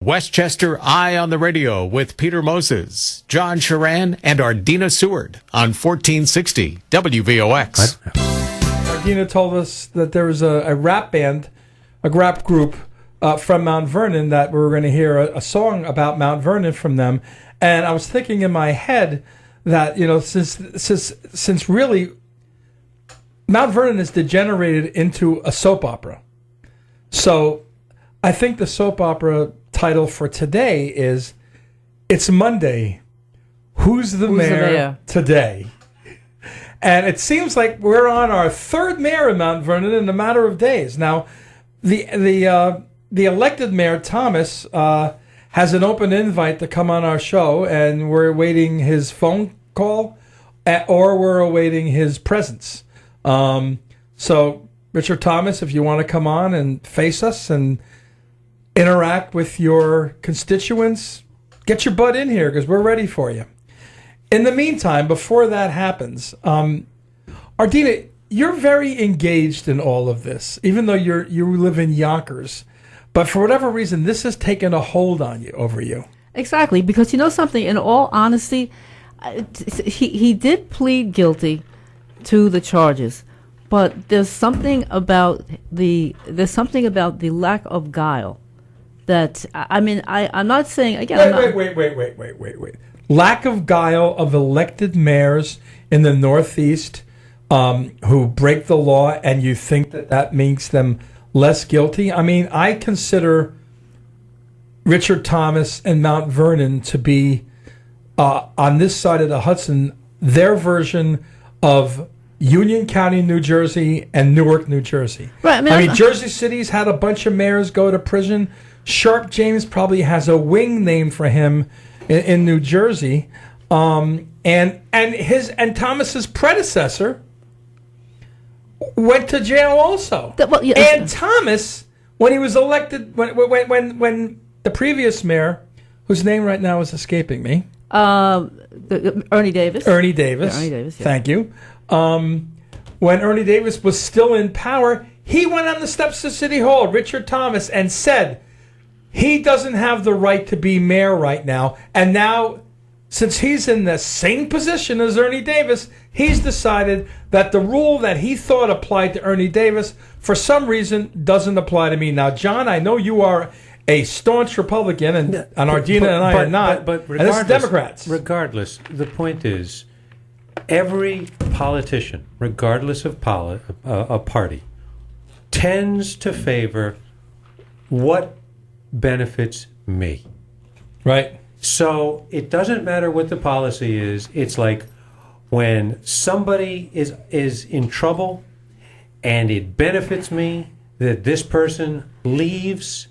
Westchester Eye on the Radio with Peter Moses, John Sharan, and Ardina Seward on 1460 WVOX. Ardina told us that there was a rap band, a rap group from Mount Vernon that we were going to hear a song about Mount Vernon from them. And I was thinking in my head that, since really Mount Vernon has degenerated into a soap opera. So I think the soap opera title for today is It's Monday. Who's the mayor today? And it seems like we're on our third mayor in Mount Vernon in a matter of days. Now, the elected mayor, Thomas, has an open invite to come on our show, and we're awaiting his phone call or we're awaiting his presence. So, Richard Thomas, if you want to come on and face us and interact with your constituents, get your butt in here because we're ready for you. In the meantime, before that happens, Ardina, you're very engaged in all of this, even though you live in Yonkers. But for whatever reason, this has taken a hold on you, over you. Exactly, because you know something, in all honesty, he did plead guilty to the charges, but there's something about the lack of guile that, I mean, I'm not saying, again... Wait. Lack of guile of elected mayors in the Northeast who break the law, and you think that makes them less guilty? I mean, I consider Richard Thomas and Mount Vernon to be, on this side of the Hudson, their version of Union County, New Jersey, and Newark, New Jersey. Right. I mean, Jersey City's had a bunch of mayors go to prison. Sharp James probably has a wing named for him in New Jersey, and Thomas's predecessor went to jail also. And Thomas, when he was elected, when the previous mayor, whose name right now is escaping me, Ernie Davis. Ernie Davis. Yeah. Thank you. When Ernie Davis was still in power, he went on the steps of City Hall, Richard Thomas, and said he doesn't have the right to be mayor right now. And now, since he's in the same position as Ernie Davis, he's decided that the rule that he thought applied to Ernie Davis, for some reason, doesn't apply to me. Now, John, I know you are a staunch Republican, and Ardina and I are not, but and this is Democrats. Regardless, the point is, every politician, regardless of a party, tends to favor what benefits me. Right. So it doesn't matter what the policy is. It's like when somebody is in trouble and it benefits me that this person leaves,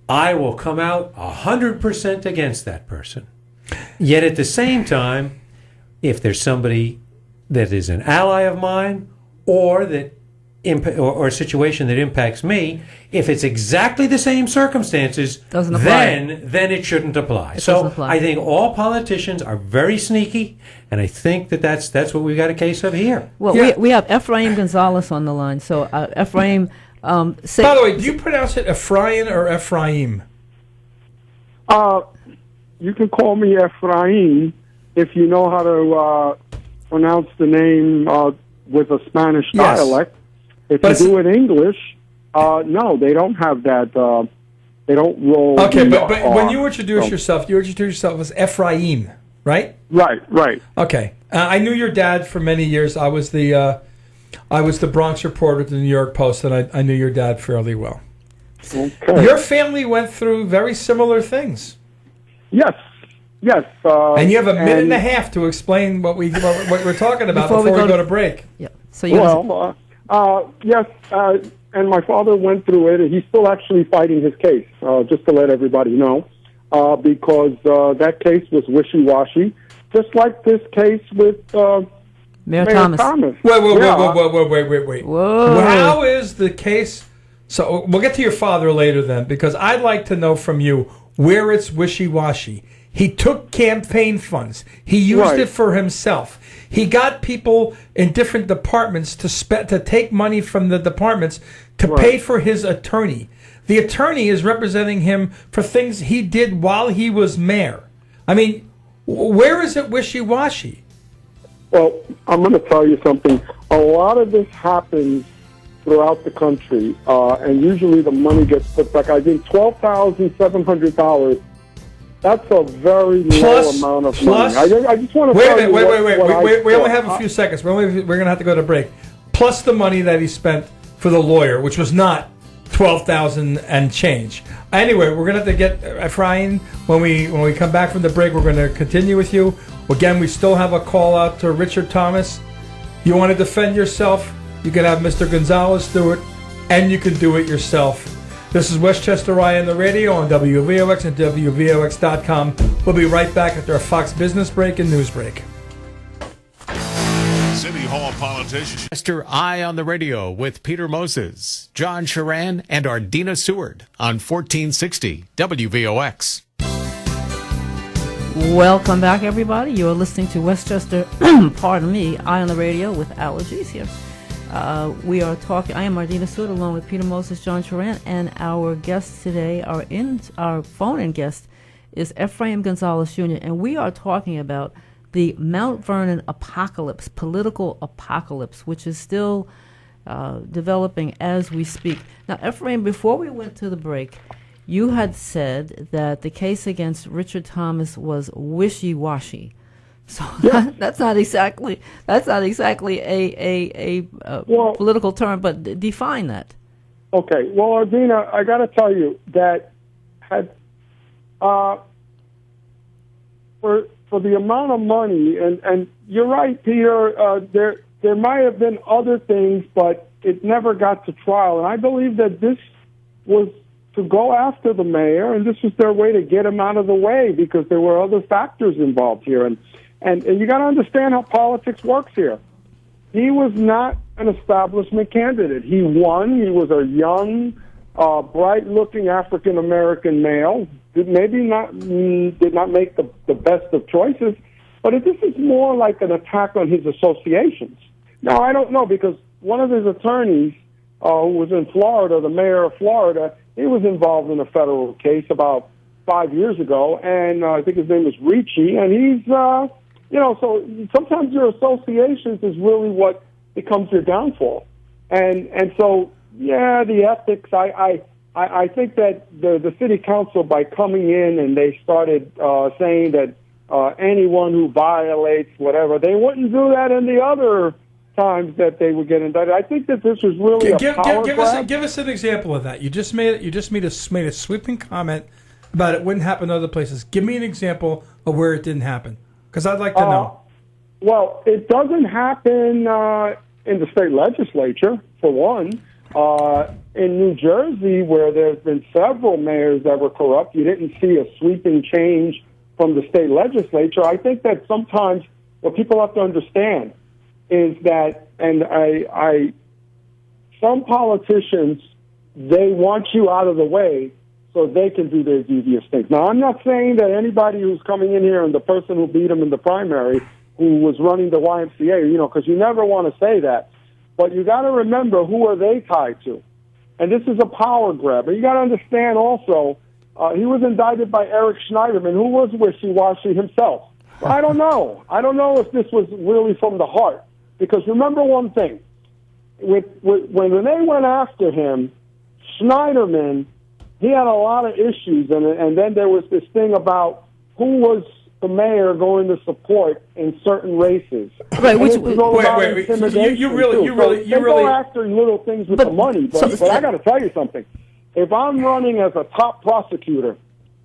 I will come out 100% against that person. Yet at the same time, if there's somebody that is an ally of mine or a situation that impacts me, if it's exactly the same circumstances, then it shouldn't apply. I think all politicians are very sneaky, and I think that's what we've got a case of here. Well, we have Efrain Gonzalez on the line. So Efrain, by the way, do you pronounce it Efrain or Ephraim? You can call me Efrain if you know how to pronounce the name with a Spanish dialect. If you do it in English, no, they don't have that. They don't roll. Okay, but when you introduce yourself, as Efrain, right? Right. Okay, I knew your dad for many years. I was the Bronx reporter at the New York Post, and I knew your dad fairly well. Okay. Your family went through very similar things. Yes. And you have a minute and a half to explain what we're talking about before we go to break. Yeah. So yes, and my father went through it. He's still actually fighting his case, just to let everybody know, because that case was wishy-washy, just like this case with Mayor Thomas. Wait. Whoa. How is the case? So we'll get to your father later then, because I'd like to know from you where it's wishy-washy. He took campaign funds. He used it for himself. He got people in different departments to take money from the departments to pay for his attorney. The attorney is representing him for things he did while he was mayor. I mean, where is it wishy-washy? Well, I'm going to tell you something. A lot of this happens throughout the country, and usually the money gets put back. I think $12,700. That's a very low amount of money. I just want to wait a minute. Wait. We only have a few seconds. We're going to have to go to break. Plus the money that he spent for the lawyer, which was not $12,000 and change. Anyway, we're going to have to get Efrain when we come back from the break. We're going to continue with you. Again, we still have a call out to Richard Thomas. You want to defend yourself? You can have Mr. Gonzalez do it, and you can do it yourself. This is Westchester Eye on the radio on WVOX and WVOX.com. We'll be right back after a Fox Business break and news break. City Hall politician. Westchester Eye on the radio with Peter Moses, John Sharan, and Ardina Seward on 1460 WVOX. Welcome back, everybody. You are listening to Westchester, pardon me, Eye on the radio with allergies here. We are talking. I am Ardina Seward along with Peter Moses, John Sharan, and our guests today our phone-in guest is Efrain Gonzalez Jr., and we are talking about the Mount Vernon apocalypse, political apocalypse, which is still developing as we speak. Now, Efrain, before we went to the break, you had said that the case against Richard Thomas was wishy-washy. So that's not exactly a political term, but define that. Okay. Well, Ardina, I got to tell you that for the amount of money, and you're right, Peter. There might have been other things, but it never got to trial. And I believe that this was to go after the mayor, and this was their way to get him out of the way because there were other factors involved here. And you got to understand how politics works here. He was not an establishment candidate. He won. He was a young, bright-looking African-American male. Did not make the best of choices, but this is more like an attack on his associations. Now, I don't know, because one of his attorneys who was in Florida, the mayor of Florida, he was involved in a federal case about 5 years ago, and I think his name is Ricci, and he's, so sometimes your associations is really what becomes your downfall. And so, the ethics, I think that the city council, by coming in and they started saying that anyone who violates whatever, they wouldn't do that in the other times that they would get indicted. I think that this was really a power grab. Give us an example of that. You just made a sweeping comment about it wouldn't happen other places. Give me an example of where it didn't happen, because I'd like to know. Well, it doesn't happen in the state legislature, for one. In New Jersey, where there's been several mayors that were corrupt, you didn't see a sweeping change from the state legislature. I think that sometimes what people have to understand is that, and some politicians, they want you out of the way so they can do their devious things. Now, I'm not saying that anybody who's coming in here and the person who beat him in the primary, who was running the YMCA, because you never want to say that. But you got to remember, who are they tied to? And this is a power grab. And you got to understand also, he was indicted by Eric Schneiderman, who was wishy-washy himself. I don't know. I don't know if this was really from the heart. Because remember one thing, when they went after him, Schneiderman, he had a lot of issues, and then there was this thing about who was the mayor going to support in certain races. Right. Wait. You really go after little things with the money, but I got to tell you something. If I'm running as a top prosecutor,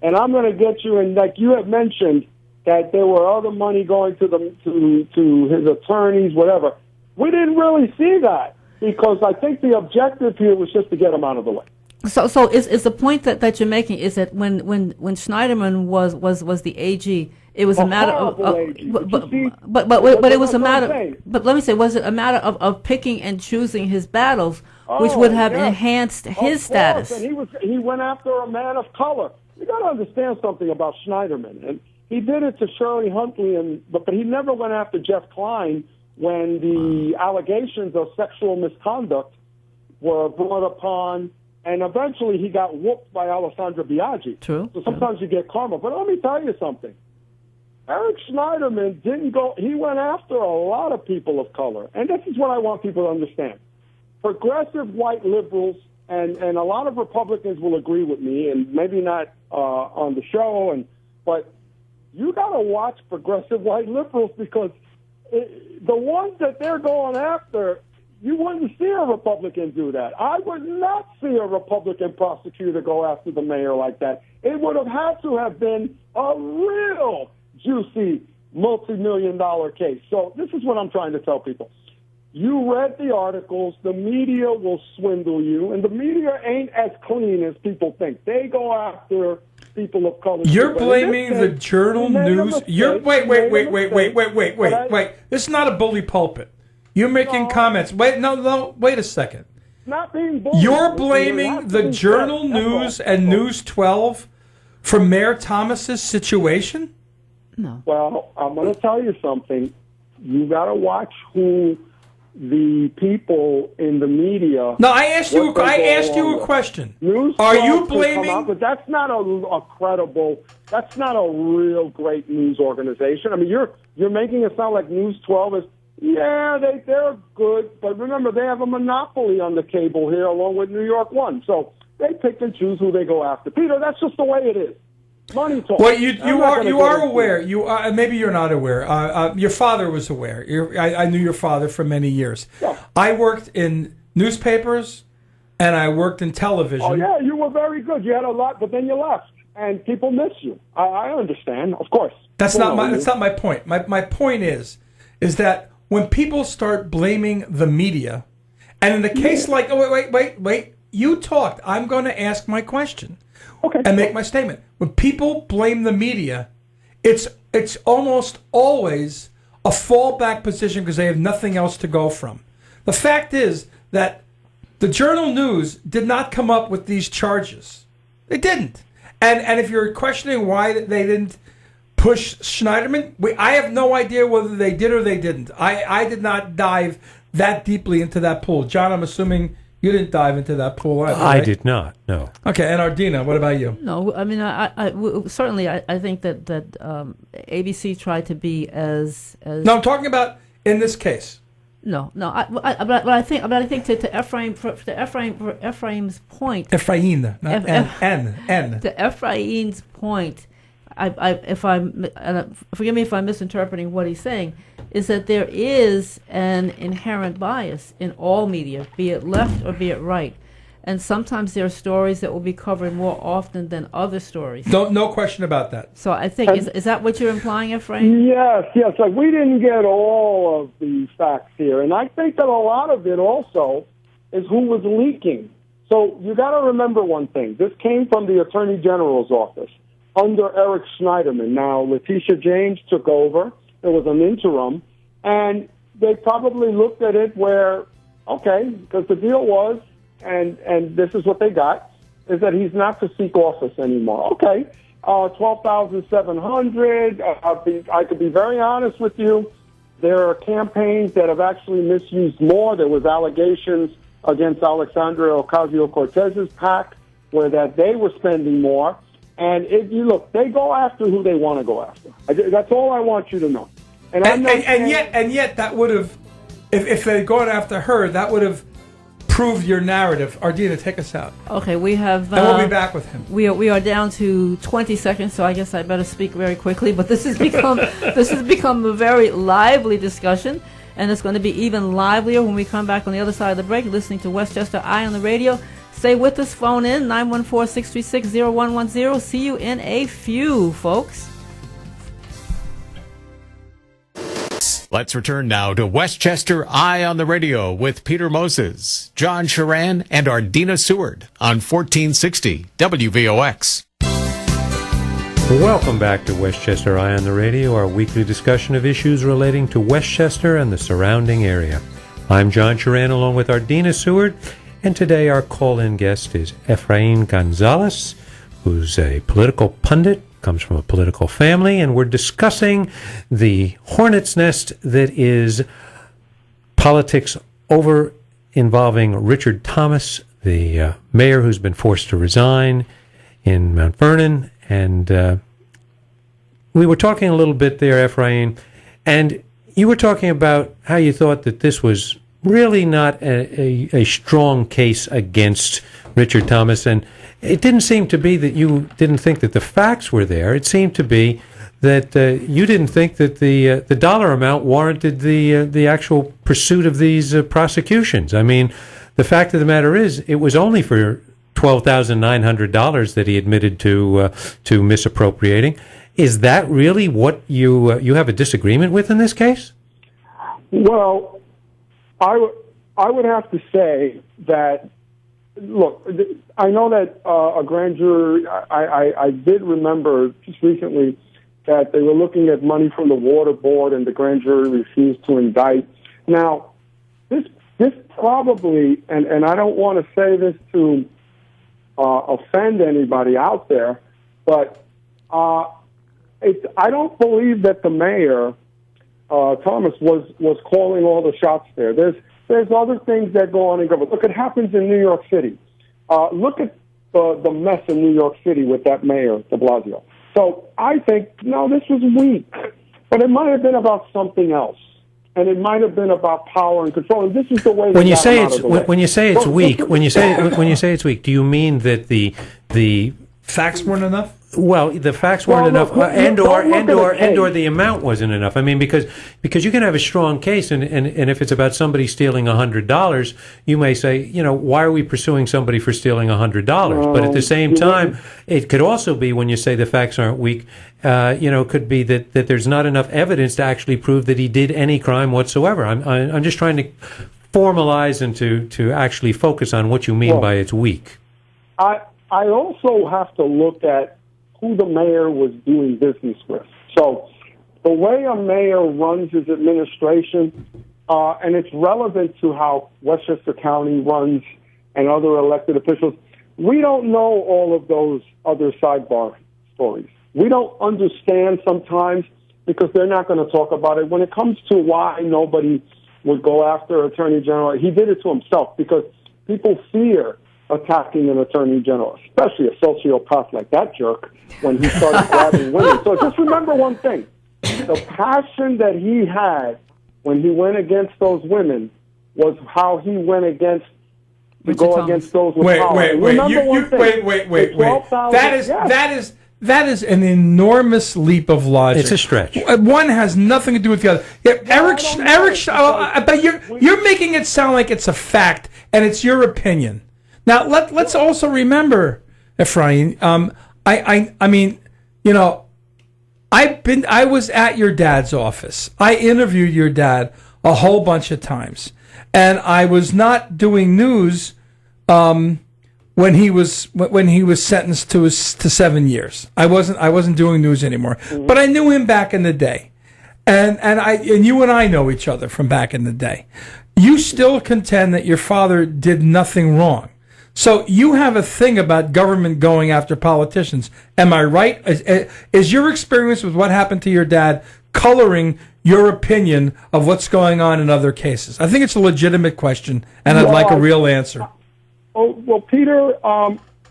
and I'm going to get you, and like you have mentioned, that there were other money going to his attorneys, whatever. We didn't really see that, because I think the objective here was just to get him out of the way. So is the point that you're making is that when Schneiderman was the AG, it was a matter of but it was a matter. But let me say, was it a matter of picking and choosing his battles, which would have enhanced his status? And he went after a man of color. You got to understand something about Schneiderman, and he did it to Shirley Huntley, but he never went after Jeff Klein when the allegations of sexual misconduct were brought upon, And eventually he got whooped by Alessandra Biaggi. True. So sometimes you get karma. But let me tell you something. Eric Schneiderman didn't go, he went after a lot of people of color. And this is what I want people to understand. Progressive white liberals, and a lot of Republicans will agree with me, and maybe not on the show, but you got to watch progressive white liberals because the ones that they're going after, you wouldn't see a Republican do that. I would not see a Republican prosecutor go after the mayor like that. It would have had to have been a real juicy multi-million-dollar case. So this is what I'm trying to tell people. You read the articles, the media will swindle you, and the media ain't as clean as people think. They go after people of color. You're blaming the Journal News. Wait. This is not a bully pulpit. You're making comments. Wait a second. Not being bullied. You're blaming the Journal News and News 12 for Mayor Thomas's situation? No. Well, I'm going to tell you something. You got to watch who the people in the media. No, I asked you a question. Are you blaming? But that's not a credible. That's not a real great news organization. I mean, you're making it sound like News 12 is. Yeah, they're good, but remember they have a monopoly on the cable here, along with New York One. So they pick and choose who they go after. Peter, that's just the way it is. Money talk. Well, you are aware. You are, maybe you're not aware. Your father was aware. I knew your father for many years. Yeah. I worked in newspapers, and I worked in television. Oh yeah, you were very good. You had a lot, but then you left, and people miss you. I understand, of course. That's not my point. My point is that when people start blaming the media, and in a case like wait, you talked. I'm going to ask my question. Okay. And make my statement. When people blame the media, it's almost always a fallback position because they have nothing else to go from. The fact is that the Journal News did not come up with these charges. They didn't. And if you're questioning why they didn't push Schneiderman, I have no idea whether they did or they didn't. I did not dive that deeply into that pool. John, I'm assuming you didn't dive into that pool either, right? I did not, no. Okay, and Ardina, what about you? No, I mean, certainly I think that ABC tried to be as. No, I'm talking about in this case. No, but I think to Efrain's point. Efrain, not N. To Efrain's point, forgive me if I'm misinterpreting what he's saying, is that there is an inherent bias in all media, be it left or be it right. And sometimes there are stories that will be covered more often than other stories. No question about that. So I think, is that what you're implying, Efrain? Yes. Like we didn't get all of the facts here. And I think that a lot of it also is who was leaking. So you got to remember one thing. This came from the Attorney General's office under Eric Schneiderman. Now, Letitia James took over. There was an interim. And they probably looked at it where, okay, because the deal was, and this is what they got, is that he's not to seek office anymore. Okay, 12,700. I could be very honest with you. There are campaigns that have actually misused more. There was allegations against Alexandria Ocasio-Cortez's PAC where that they were spending more. And if you look, they go after who they want to go after. That's all I want you to know. And yet that would have, if they'd gone after her, that would have proved your narrative. Ardina, take us out. Okay, we have. And we'll be back with him. We are down to 20 seconds, so I guess I better speak very quickly. But this has become a very lively discussion, and it's going to be even livelier when we come back on the other side of the break. Listening to Westchester Eye on the radio. Stay with us. Phone in 914-636-0110. See you in a few, folks. Let's return now to Westchester Eye on the Radio with Peter Moses, John Sharan, and Ardina Seward on 1460 WVOX. Welcome back to Westchester Eye on the Radio, our weekly discussion of issues relating to Westchester and the surrounding area. I'm John Sharan along with Ardina Seward, and today our call-in guest is Efrain Gonzalez, who's a political pundit, comes from a political family, and we're discussing the hornet's nest that is politics involving Richard Thomas, the mayor who's been forced to resign in Mount Vernon, and we were talking a little bit there, Efrain, and you were talking about how you thought that this was really not a strong case against Richard Thomas, and it didn't seem to be that you didn't think that the facts were there. It seemed to be that you didn't think that the dollar amount warranted the actual pursuit of these prosecutions. I mean, the fact of the matter is, it was only for $12,900 that he admitted to misappropriating. Is that really what you have a disagreement with in this case? Well, I would have to say that, look, I know that a grand jury, I did remember just recently that they were looking at money from the water board and the grand jury refused to indict. Now, this probably, and I don't want to say this to offend anybody out there, but I don't believe that the mayor, Thomas, was calling all the shots there. There's other things that go on in government. Look, it happens in New York City. Look at the mess in New York City with that mayor, de Blasio. So I think, no, this was weak. But it might have been about something else. And it might have been about power and control. And this is the way when you say it's weak, when you say it's weak, do you mean that the facts weren't enough? Well, the facts weren't enough, and or the amount wasn't enough. I mean, because you can have a strong case, and if it's about somebody stealing $100, you may say, why are we pursuing somebody for stealing $100? But at the same time, it could also be, when you say the facts aren't weak, it could be that there's not enough evidence to actually prove that he did any crime whatsoever. I'm just trying to formalize and to actually focus on what you mean by it's weak. I also have to look at who the mayor was doing business with. So the way a mayor runs his administration, and it's relevant to how Westchester County runs and other elected officials, we don't know all of those other sidebar stories. We don't understand sometimes because they're not going to talk about it. When it comes to why nobody would go after Attorney General, he did it to himself because people fear attacking an attorney general, especially a sociopath like that jerk when he started grabbing women. So just remember one thing. The passion that he had when he went against those women was how he went against against those with power. Wait. That is an enormous leap of logic. It's a stretch. One has nothing to do with the other. Yeah, but you're making it sound like it's a fact and it's your opinion. Now let's also remember, Efrain. I mean, I was at your dad's office. I interviewed your dad a whole bunch of times, and I was not doing news when he was sentenced to 7 years. I wasn't doing news anymore. Mm-hmm. But I knew him back in the day, and you and I know each other from back in the day. You still contend that your father did nothing wrong. So you have a thing about government going after politicians. Am I right? Is your experience with what happened to your dad coloring your opinion of what's going on in other cases? I think it's a legitimate question, and I'd like a real answer. Well, Peter,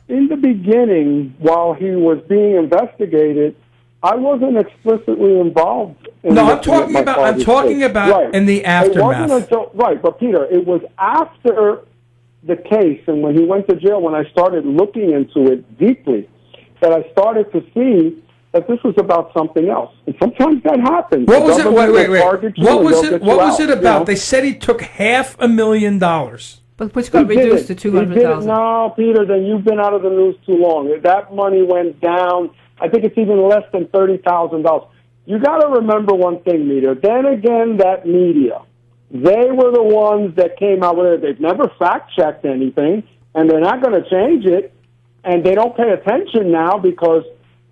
in the beginning, while he was being investigated, I wasn't explicitly involved. I'm talking about in the aftermath. Right, but Peter, it was after the case, and when he went to jail, when I started looking into it deeply, that I started to see that this was about something else. And sometimes that happens. What was it? Wait. What was it about? They said he took $500,000. But which got reduced to $200,000. No, Peter, then you've been out of the news too long. That money went down. I think it's even less than $30,000. You got to remember one thing, media. Then again, that media, they were the ones that came out with it. They've never fact-checked anything, and they're not going to change it, and they don't pay attention now because,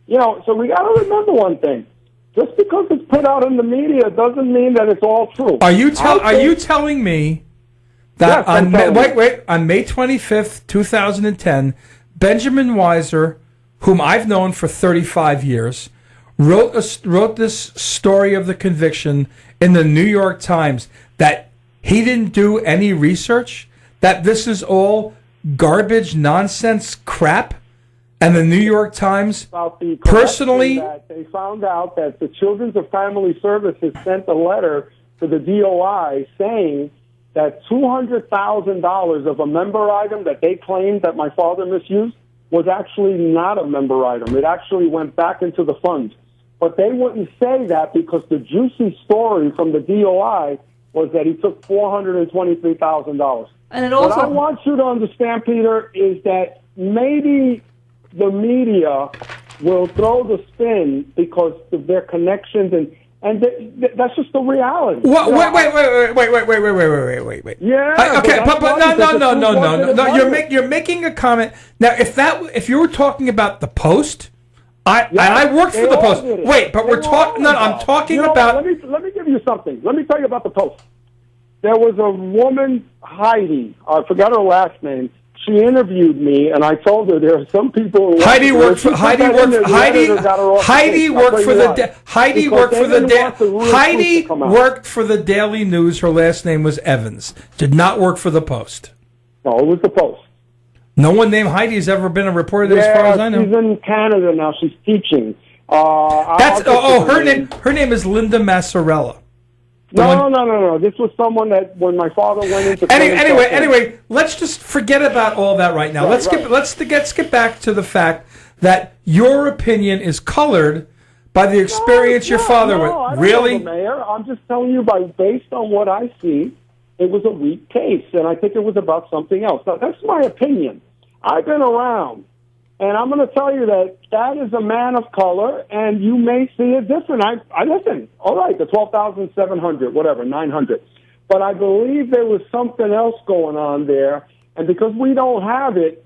so we got to remember one thing. Just because it's put out in the media doesn't mean that it's all true. Are you telling me that on May 25th, 2010, Benjamin Weiser, whom I've known for 35 years, wrote this story of the conviction in the New York Times, that he didn't do any research, that this is all garbage, nonsense crap, and the New York Times About the personally... that they found out that the Children's of Family Services sent a letter to the DOI saying that $200,000 of a member item that they claimed that my father misused was actually not a member item. It actually went back into the fund. But they wouldn't say that because the juicy story from the DOI was that he took $423,000. And it also... What I want you to understand, Peter, is that maybe the media will throw the spin because of their connections, and that's just the reality. What? You know, Wait. Yeah. Okay, but no. You're You're making a comment now. If you were talking about the Post, I worked for the Post. Wait, but we're talking. No, I'm talking about. Let me give you something. Let me tell you about the Post. There was a woman, Heidi. I forgot her last name. She interviewed me, and I told her there are some people. Heidi worked for the Daily News. Her last name was Evans. Did not work for the Post. No, it was the Post. No one named Heidi has ever been a reporter there, as far as I know. She's in Canada now. She's teaching. Her name is Linda Massarella. No. This was someone that when my father went into. Anyway, let's just forget about all that right now. Let's get back to the fact that your opinion is colored by the experience your father went. I don't really, know, Mayor. I'm just telling you, based on what I see, it was a weak case, and I think it was about something else. Now, that's my opinion. I've been around, and I'm going to tell you that is a man of color, and you may see it different. I listen. All right, the 12,700, whatever, 900. But I believe there was something else going on there, and because we don't have it,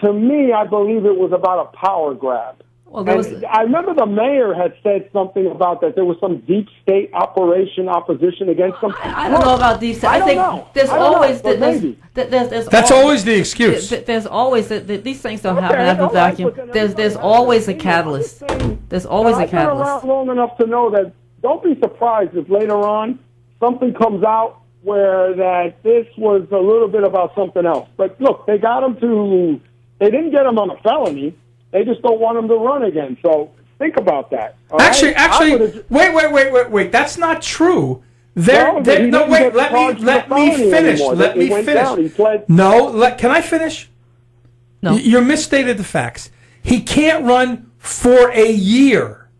to me, I believe it was about a power grab. Well, I remember the mayor had said something about that there was some deep state opposition against them. I don't know about deep state. I think there's always that's always the excuse. There's always these things don't happen out of a vacuum. There's always a catalyst. There's always a catalyst. I've been around long enough to know that. Don't be surprised if later on something comes out where that this was a little bit about something else. But look, they got him to. They didn't get him on a felony. They just don't want him to run again. So think about that. Actually, wait. That's not true. Let me finish. Can I finish? No. You misstated the facts. He can't run for a year.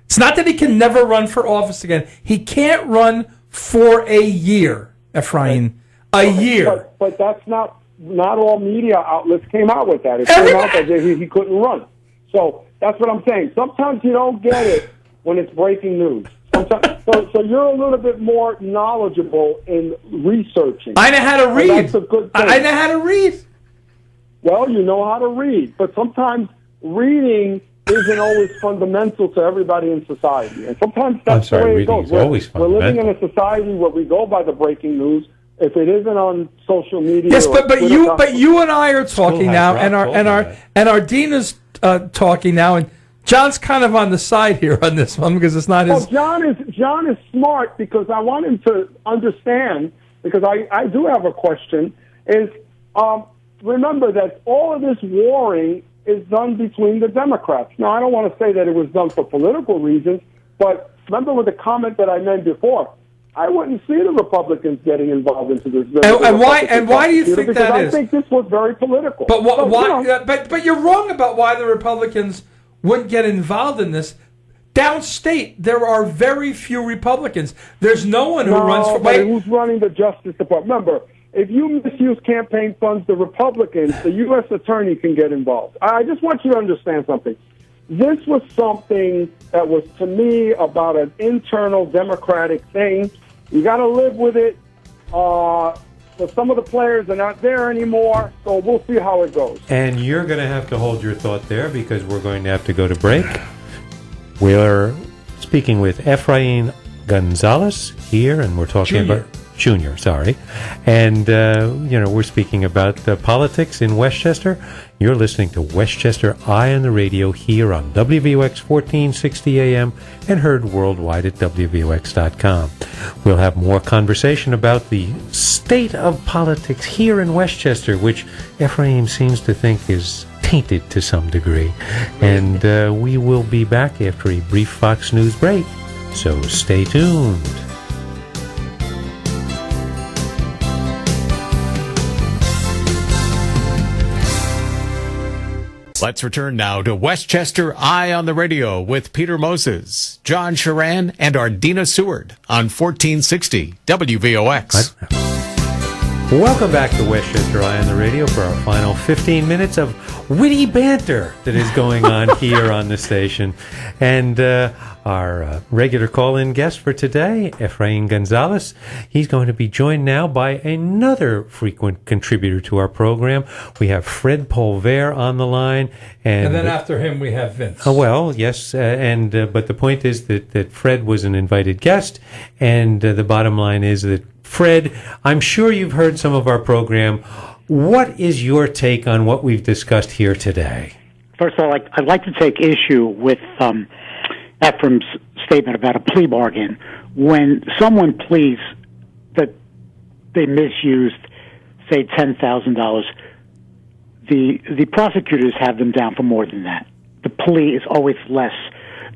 It's not that he can never run for office again. He can't run for a year, Efrain. A year. But that's not all media outlets came out with that. It came out that he couldn't run. So that's what I'm saying. Sometimes you don't get it when it's breaking news. So you're a little bit more knowledgeable in researching. I know how to read. That's a good thing. I know how to read. Well, you know how to read, but sometimes reading isn't always fundamental to everybody in society. And sometimes that's the way it goes. We're living in a society where we go by the breaking news. If it isn't on social media, yes, but you and I are talking now, and our dean is talking now, and John's kind of on the side here on this one because it's not his. Well, John is smart because I want him to understand because I do have a question. Is remember that all of this warring is done between the Democrats. Now, I don't want to say that it was done for political reasons, but remember with the comment that I made before. I wouldn't see the Republicans getting involved into this. And why do you think that is? I think this was very political. But why? But you're wrong about why the Republicans wouldn't get involved in this. Downstate, there are very few Republicans. There's no one who runs for. Who's running the Justice Department? Remember, if you misuse campaign funds, the Republicans, the U.S. attorney can get involved. I just want you to understand something. This was something that was, to me, about an internal Democratic thing. You got to live with it. But some of the players are not there anymore, so we'll see how it goes. And you're going to have to hold your thought there because we're going to have to go to break. We're speaking with Efrain Gonzalez here, and we're talking about Jr., sorry. And, we're speaking about politics in Westchester. You're listening to Westchester Eye on the Radio here on WVOX 1460 AM and heard worldwide at WVOX.com. We'll have more conversation about the state of politics here in Westchester, which Efrain seems to think is tainted to some degree. And we will be back after a brief Fox News break. So stay tuned. Let's return now to Westchester Eye on the Radio with Peter Moses, John Sharan, and Ardina Seward on 1460 WVOX. Welcome back to Westchester Eye on the Radio for our final 15 minutes of witty banter that is going on here on the station. And our regular call-in guest for today, Efrain Gonzalez, he's going to be joined now by another frequent contributor to our program. We have Fred Polvere on the line. And then after him, we have Vince. Well, yes, but the point is that Fred was an invited guest, and the bottom line is that Fred, I'm sure you've heard some of our program. What is your take on what we've discussed here today? First of all, I'd like to take issue with Efrain's statement about a plea bargain. When someone pleads that they misused, say, $10,000, the prosecutors have them down for more than that. The plea is always less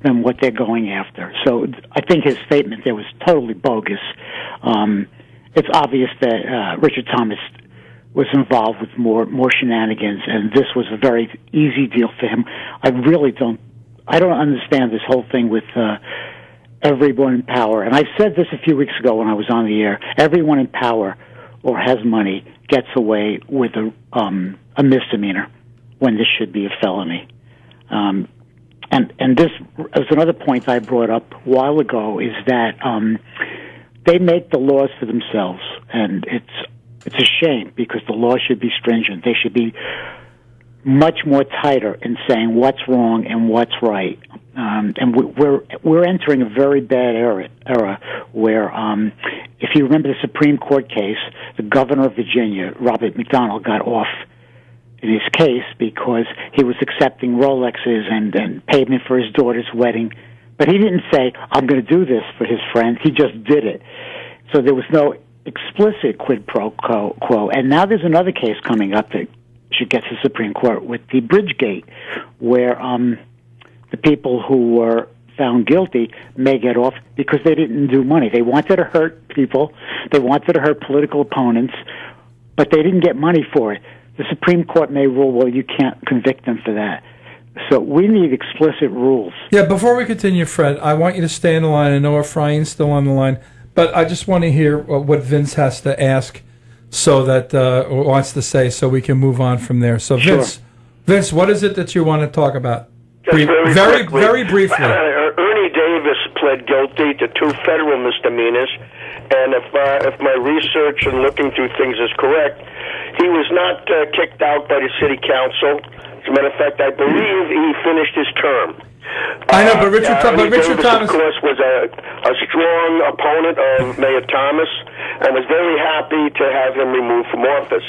than what they're going after. So I think his statement there was totally bogus. It's obvious that Richard Thomas was involved with more shenanigans, and this was a very easy deal for him. I don't understand this whole thing with everyone in power. And I said this a few weeks ago when I was on the air. Everyone in power or has money gets away with a misdemeanor when this should be a felony. And this is another point I brought up a while ago, is that they make the laws for themselves, and it's a shame because the laws should be stringent. They should be much more tighter in saying what's wrong and what's right. And we're entering a very bad era where, if you remember the Supreme Court case, the governor of Virginia, Robert McDonnell, got off in his case because he was accepting Rolexes and payment for his daughter's wedding. But he didn't say, I'm going to do this for his friend. He just did it. So there was no explicit quid pro quo. And now there's another case coming up that should get to the Supreme Court with the Bridgegate, where the people who were found guilty may get off because they didn't do money. They wanted to hurt people. They wanted to hurt political opponents, but they didn't get money for it. The Supreme Court may rule, well, you can't convict them for that. So we need explicit rules. Yeah, before we continue, Fred, I want you to stay on the line. I know Efrain's still on the line, but I just want to hear what Vince has to ask, so that or wants to say, so we can move on from there. So, Sure. Vince, what is it that you want to talk about? Just Very briefly. Ernie Davis pled guilty to 2 federal misdemeanors, and if my research and looking through things is correct, he was not kicked out by the city council. As a matter of fact, I believe he finished his term. I know, but Richard Davis, Thomas, of course, was a strong opponent of Mayor Thomas and was very happy to have him removed from office.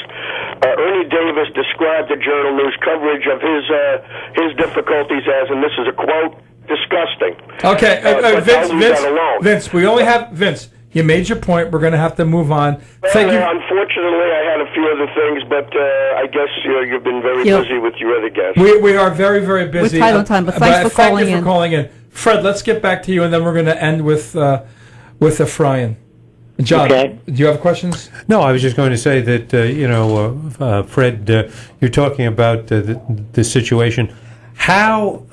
Ernie Davis described the Journal News coverage of his difficulties as, and this is a quote, disgusting. Okay, Vince, we only have Vince. You made your point. We're going to have to move on. Thank you. Unfortunately, I had a few other things, but I guess you've been very busy with your other guests. We are very, very busy. We're tight on time, but thanks for calling in. Fred, let's get back to you, and then we're going to end with Efrain. John, Okay. Do you have questions? No, I was just going to say that, Fred, you're talking about the situation. How,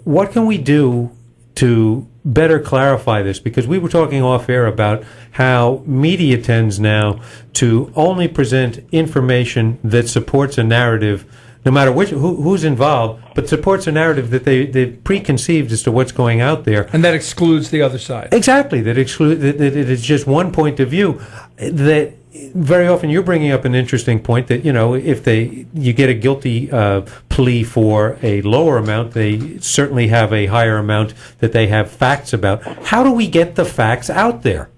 what can we do to better clarify this? Because we were talking off air about how media tends now to only present information that supports a narrative, no matter who's involved, but supports a narrative that they've preconceived as to what's going out there. And that excludes the other side. Exactly. That it is just one point of view. That very often you're bringing up an interesting point that, if you get a guilty plea for a lower amount, they certainly have a higher amount that they have facts about. How do we get the facts out there?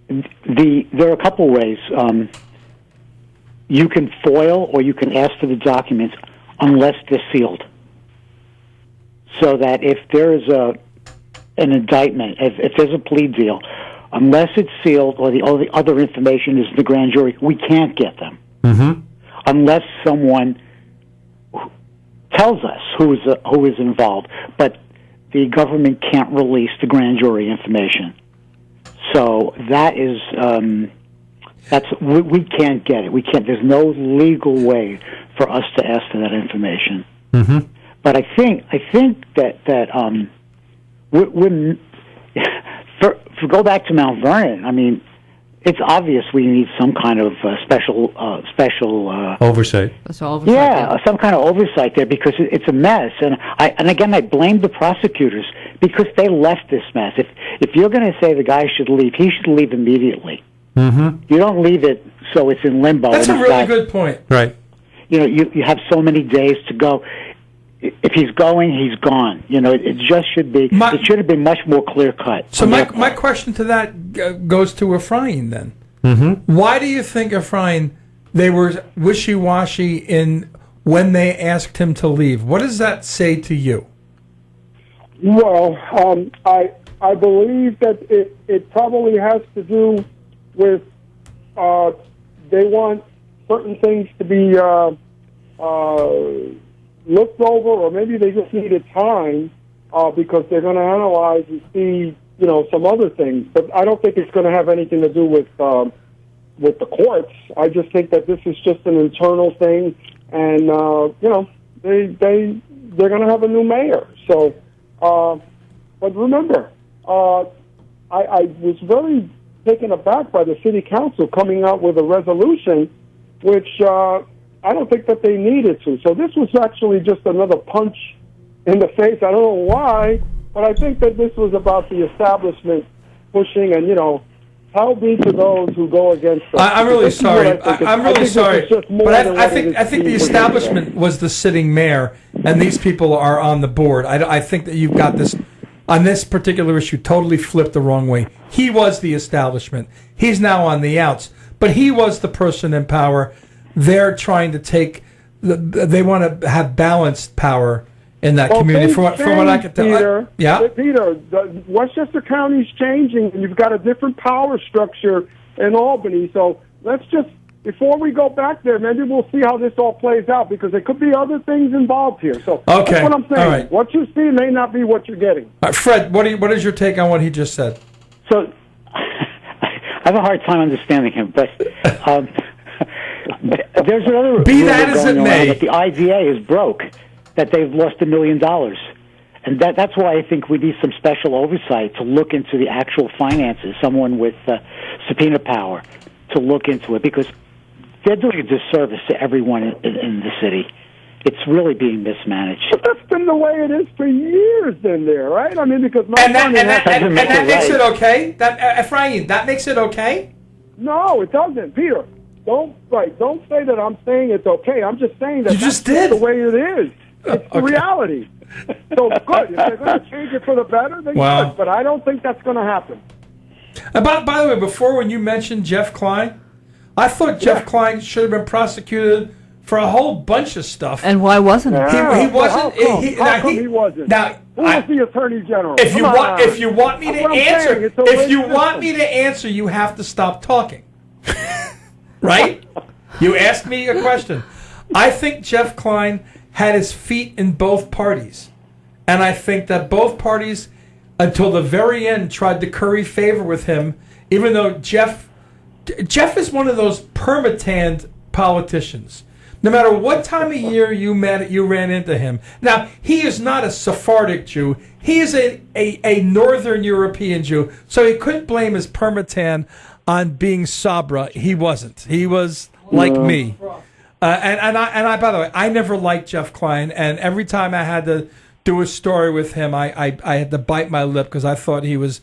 there are a couple ways. You can FOIL or you can ask for the documents unless they're sealed. So that if there is an indictment, if there's a plea deal, unless it's sealed or the other information is the grand jury, we can't get them. Mm-hmm. Unless someone tells us who is involved. But the government can't release the grand jury information. So that is we can't get it. We can't. There's no legal way for us to ask for that information. Mm-hmm. But I think that when for go back to Mount Vernon, I mean, it's obvious we need some kind of special oversight. That's all oversight. Yeah, some kind of oversight there because it's a mess. And again, I blame the prosecutors because they left this mess. If you're going to say the guy should leave, he should leave immediately. Mm-hmm. You don't leave it so it's in limbo. That's a really good point. Right. You know, you have so many days to go. If he's going, he's gone. You know, it just should be. It should have been much more clear cut. So my question to that goes to Efrain then. Mm-hmm. Why do you think Efrain they were wishy-washy in when they asked him to leave? What does that say to you? Well, I believe that it probably has to do with they want certain things to be looked over, or maybe they just needed time because they're going to analyze and see, you know, some other things. But I don't think it's going to have anything to do with the courts. I just think that this is just an internal thing, and you know, they're going to have a new mayor. So, but remember, I was very taken aback by the city council coming out with a resolution, which I don't think that they needed to. So this was actually just another punch in the face. I don't know why, but I think that this was about the establishment pushing, and, you know, how be to those who go against us. I'm really sorry. I'm really sorry. But I think the establishment was the sitting mayor, and these people are on the board. I think that you've got this, on this particular issue, totally flipped the wrong way. He was the establishment. He's now on the outs. But he was the person in power. They're trying to take, they want to have balanced power in that community. From what I can tell, Peter, yeah. Peter, Westchester County's changing, and you've got a different power structure in Albany. So let's just, before we go back there, maybe we'll see how this all plays out, because there could be other things involved here. So okay. That's what I'm saying. All right. What you see may not be what you're getting. Fred, what is your take on what he just said? So I have a hard time understanding him, but there's another be that as it may, that the IDA is broke, that they've lost $1 million, and that's why I think we need some special oversight to look into the actual finances. Someone with subpoena power to look into it, because they're doing a disservice to everyone in the city. It's really being mismanaged. But that's been the way it is for years in there, right? I mean, because that makes it okay. Efrain, that makes it okay. No, it doesn't, Peter. Don't say that I'm saying it's okay. I'm just saying that you just did the way it is. It's the reality. So good. If they're going to change it for the better, then good. But I don't think that's going to happen. By the way, before, when you mentioned Jeff Klein, I thought Jeff Klein should have been prosecuted for a whole bunch of stuff. And why wasn't he? He wasn't. How come he wasn't? Now, who was the Attorney General? If you want me to answer, you have to stop talking. Right? You asked me a question. I think Jeff Klein had his feet in both parties, and I think that both parties, until the very end, tried to curry favor with him, even though Jeff is one of those permatanned politicians. No matter what time of year you ran into him. Now, he is not a Sephardic Jew. He is a Northern European Jew, so he couldn't blame his permatan on being Sabra. He wasn't. He was like me. And I, by the way, I never liked Jeff Klein, and every time I had to do a story with him, I had to bite my lip, because I thought he was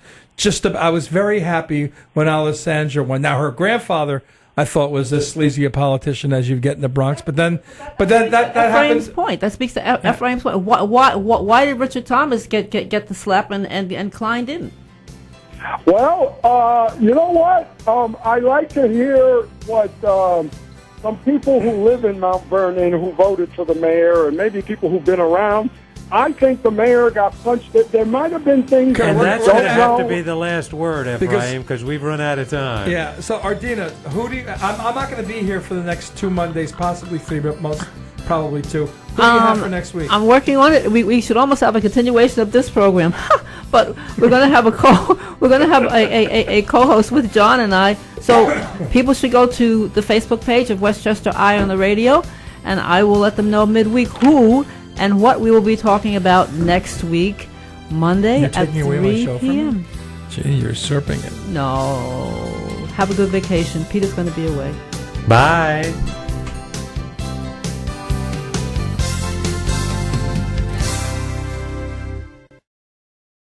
I was very happy when Alessandra won. Now, her grandfather, I thought, was as sleazy a politician as you'd get in the Bronx, but then that happens. Point. That speaks to Efrain's point. Why did Richard Thomas get the slap and Klein didn't? Well, you know what? I like to hear what some people who live in Mount Vernon who voted for the mayor, and maybe people who've been around. I think the mayor got punched. There might have been things that And we that's don't going to have to know. be the last word, Efrain, because we've run out of time. Yeah. So, Ardina, who do you, I'm not going to be here for the next 2 Mondays, possibly 3, but most probably 2. Who do you have for next week? I'm working on it. We should almost have a continuation of this program, but we're going to have a co-host with John and I. So people should go to the Facebook page of Westchester Eye on the Radio, and I will let them know midweek who and what we will be talking about next week, Monday at 3 p.m. Gee, you're usurping it. No. Have a good vacation. Peter's going to be away. Bye.